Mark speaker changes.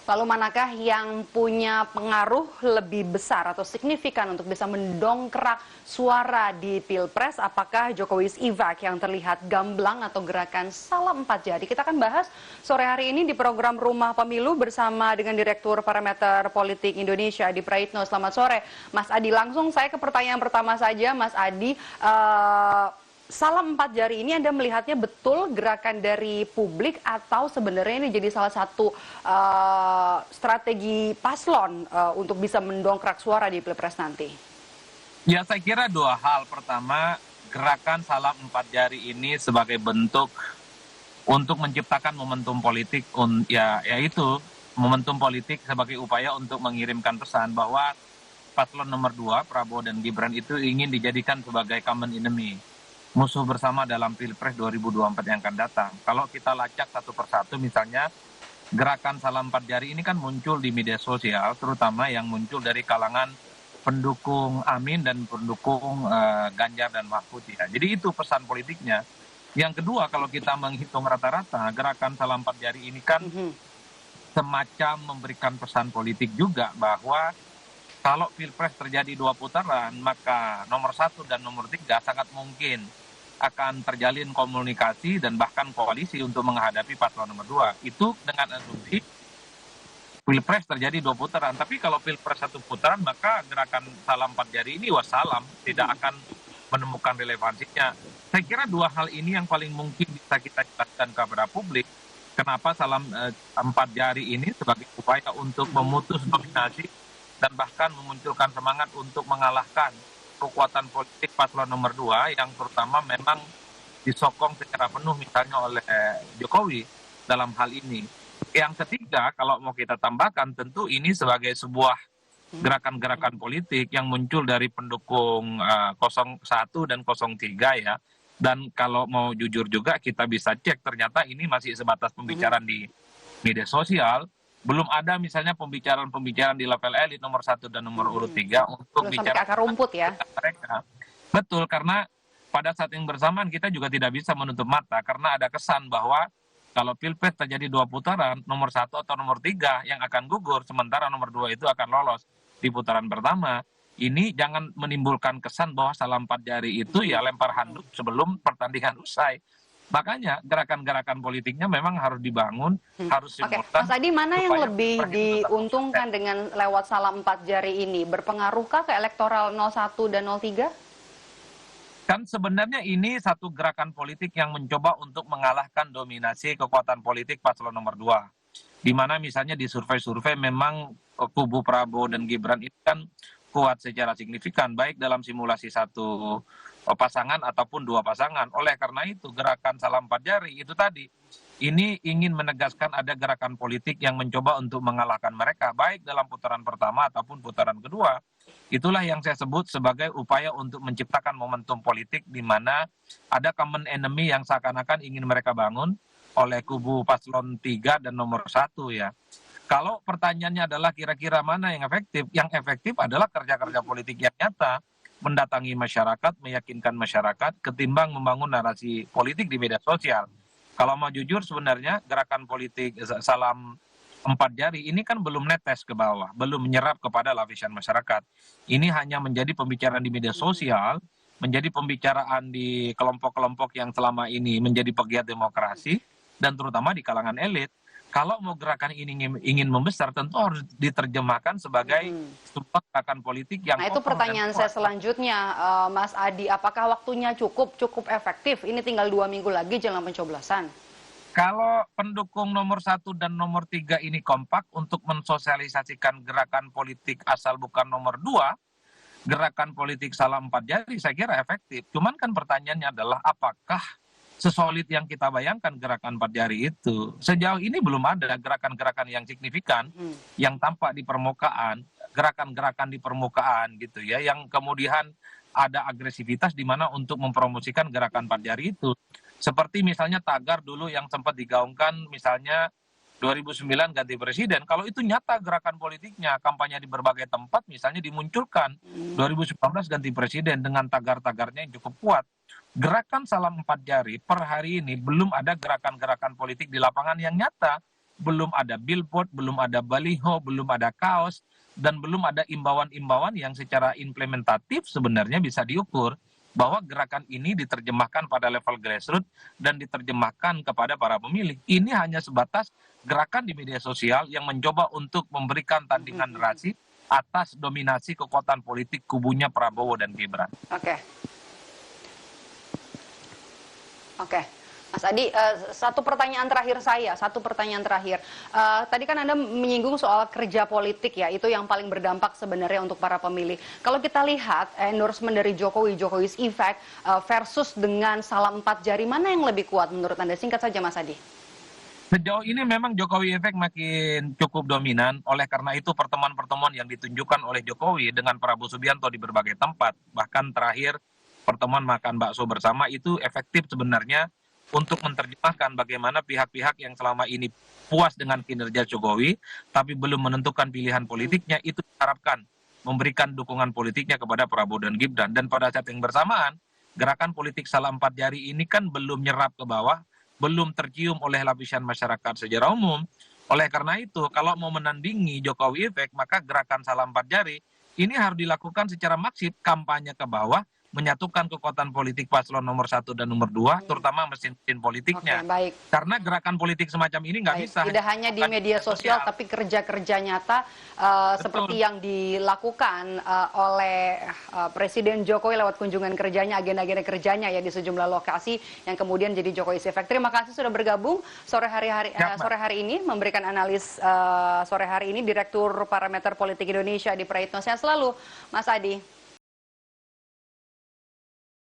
Speaker 1: Lalu manakah yang punya pengaruh lebih besar atau signifikan untuk bisa mendongkrak suara di Pilpres? Apakah Jokowi's Evak yang terlihat gamblang atau gerakan salam empat jari? Kita akan bahas sore hari ini di program Rumah Pemilu bersama dengan Direktur Parameter Politik Indonesia Adi Praitno. Selamat sore, Mas Adi. Langsung saya ke pertanyaan pertama saja, Mas Adi. Salam empat jari ini Anda melihatnya betul gerakan dari publik atau sebenarnya ini jadi salah satu strategi paslon untuk bisa mendongkrak suara di Pilpres nanti?
Speaker 2: Ya, saya kira dua hal. Pertama, gerakan salam empat jari ini sebagai bentuk untuk menciptakan momentum politik, yaitu momentum politik sebagai upaya untuk mengirimkan pesan bahwa paslon nomor 2, Prabowo dan Gibran itu ingin dijadikan sebagai common enemy, musuh bersama dalam Pilpres 2024 yang akan datang. Kalau kita lacak satu persatu, misalnya gerakan salam empat jari ini kan muncul di media sosial, terutama yang muncul dari kalangan pendukung Amin dan pendukung Ganjar dan Mahfud ya. Jadi itu pesan politiknya. Yang kedua, kalau kita menghitung rata-rata, gerakan salam empat jari ini kan semacam memberikan pesan politik juga bahwa kalau Pilpres terjadi 2 putaran, maka nomor 1 dan nomor 3 sangat mungkin akan terjalin komunikasi dan bahkan koalisi untuk menghadapi paslon nomor 2. Itu dengan asumsi Pilpres terjadi 2 putaran. Tapi kalau Pilpres 1 putaran, maka gerakan salam empat jari ini wassalam, tidak akan menemukan relevansinya. Saya kira dua hal ini yang paling mungkin bisa kita jelaskan kepada publik. Kenapa salam empat jari ini sebagai upaya untuk memutus dominasi dan bahkan memunculkan semangat untuk mengalahkan kekuatan politik paslon nomor 2 yang terutama memang disokong secara penuh misalnya oleh Jokowi dalam hal ini. Yang ketiga, kalau mau kita tambahkan, tentu ini sebagai sebuah gerakan-gerakan politik yang muncul dari pendukung 01 dan 03 ya. Dan kalau mau jujur juga kita bisa cek ternyata ini masih sebatas pembicaraan di media sosial. Belum ada misalnya pembicaraan di level elit nomor 1 dan nomor urut 3 untuk
Speaker 1: Belum sampai
Speaker 2: bicara
Speaker 1: ke akar rumput ya?
Speaker 2: mereka. Betul, karena pada saat yang bersamaan kita juga tidak bisa menutup mata karena ada kesan bahwa kalau Pilpres terjadi 2 putaran, nomor 1 atau nomor 3 yang akan gugur, sementara nomor 2 itu akan lolos di putaran pertama. Ini jangan menimbulkan kesan bahwa salam empat jari itu ya lempar handuk sebelum pertandingan usai. Makanya gerakan-gerakan politiknya memang harus dibangun, harus
Speaker 1: Oke,
Speaker 2: simultan.
Speaker 1: Mas Adi, mana yang
Speaker 2: supaya
Speaker 1: lebih
Speaker 2: Pilpres itu tetap
Speaker 1: diuntungkan dengan lewat salam empat jari ini? Berpengaruhkah ke elektoral 01 dan 03?
Speaker 2: Kan sebenarnya ini satu gerakan politik yang mencoba untuk mengalahkan dominasi kekuatan politik paslon nomor 2. Di mana misalnya di survei-survei memang kubu Prabowo dan Gibran itu kan kuat secara signifikan, baik dalam simulasi satu pasangan ataupun 2 pasangan. Oleh karena itu gerakan salam empat jari itu tadi, ini ingin menegaskan ada gerakan politik yang mencoba untuk mengalahkan mereka, baik dalam putaran pertama ataupun putaran kedua. Itulah yang saya sebut sebagai upaya untuk menciptakan momentum politik di mana ada common enemy yang seakan-akan ingin mereka bangun oleh kubu paslon 3 dan nomor 1 ya. Kalau pertanyaannya adalah kira-kira mana yang efektif adalah kerja-kerja politik yang nyata, mendatangi masyarakat, meyakinkan masyarakat, ketimbang membangun narasi politik di media sosial. Kalau mau jujur sebenarnya gerakan politik salam empat jari ini kan belum netes ke bawah, belum menyerap kepada lapisan masyarakat. Ini hanya menjadi pembicaraan di media sosial, menjadi pembicaraan di kelompok-kelompok yang selama ini menjadi pegiat demokrasi, dan terutama di kalangan elit. Kalau mau gerakan ini ingin membesar, tentu harus diterjemahkan sebagai sebuah gerakan politik yang
Speaker 1: Nah, itu
Speaker 2: kokoh dan
Speaker 1: pertanyaan saya
Speaker 2: kuat.
Speaker 1: selanjutnya, Mas Adi. Apakah waktunya cukup efektif? Ini tinggal 2 minggu lagi jelang pencoblosan.
Speaker 2: Kalau pendukung nomor 1 dan nomor 3 ini kompak untuk mensosialisasikan gerakan politik asal bukan nomor 2, gerakan politik salam empat jari saya kira efektif. Cuman kan pertanyaannya adalah apakah sesolid yang kita bayangkan gerakan empat jari itu? Sejauh ini belum ada gerakan-gerakan yang signifikan yang tampak di permukaan, gerakan-gerakan di permukaan gitu ya, yang kemudian ada agresivitas di mana untuk mempromosikan gerakan empat jari itu. Seperti misalnya tagar dulu yang sempat digaungkan misalnya 2009 ganti presiden, kalau itu nyata gerakan politiknya, kampanye di berbagai tempat misalnya dimunculkan 2019 ganti presiden dengan tagar-tagarnya yang cukup kuat. Gerakan salam empat jari per hari ini belum ada gerakan-gerakan politik di lapangan yang nyata belum ada billboard, belum ada baliho, belum ada kaos, dan belum ada imbauan-imbauan yang secara implementatif sebenarnya bisa diukur bahwa gerakan ini diterjemahkan pada level grassroots dan diterjemahkan kepada para pemilih. Ini hanya sebatas gerakan di media sosial yang mencoba untuk memberikan tandingan narasi atas dominasi kekuatan politik kubunya Prabowo dan Gibran.
Speaker 1: Oke. Oke, Mas Adi, satu pertanyaan terakhir. Tadi kan Anda menyinggung soal kerja politik ya, itu yang paling berdampak sebenarnya untuk para pemilih. Kalau kita lihat endorsement dari Jokowi's Effect versus dengan salam 4 jari, mana yang lebih kuat menurut Anda? Singkat saja Mas Adi.
Speaker 2: Sejauh ini memang Jokowi Efek makin cukup dominan, oleh karena itu pertemuan-pertemuan yang ditunjukkan oleh Jokowi dengan Prabowo Subianto di berbagai tempat, bahkan terakhir pertemuan makan bakso bersama itu efektif sebenarnya untuk menerjemahkan bagaimana pihak-pihak yang selama ini puas dengan kinerja Jokowi, tapi belum menentukan pilihan politiknya, itu diharapkan memberikan dukungan politiknya kepada Prabowo dan Gibran. Dan pada saat yang bersamaan, gerakan politik salam 4 jari ini kan belum nyerap ke bawah, belum tercium oleh lapisan masyarakat secara umum. Oleh karena itu, kalau mau menandingi Jokowi Efek, maka gerakan salam 4 jari ini harus dilakukan secara masif, kampanye ke bawah, menyatukan kekuatan politik paslon nomor 1 dan nomor 2, terutama mesin-mesin politiknya.
Speaker 1: Oke, baik.
Speaker 2: Karena gerakan politik semacam ini nggak bisa.
Speaker 1: Tidak hanya di media sosial, tapi kerja-kerja nyata seperti yang dilakukan oleh Presiden Jokowi lewat kunjungan kerjanya, agenda-agenda kerjanya ya di sejumlah lokasi yang kemudian jadi Jokowi's Effect. Terima kasih sudah bergabung sore hari ini, memberikan analis sore hari ini Direktur Parameter Politik Indonesia di Praitno. Sehat selalu, Mas Adi.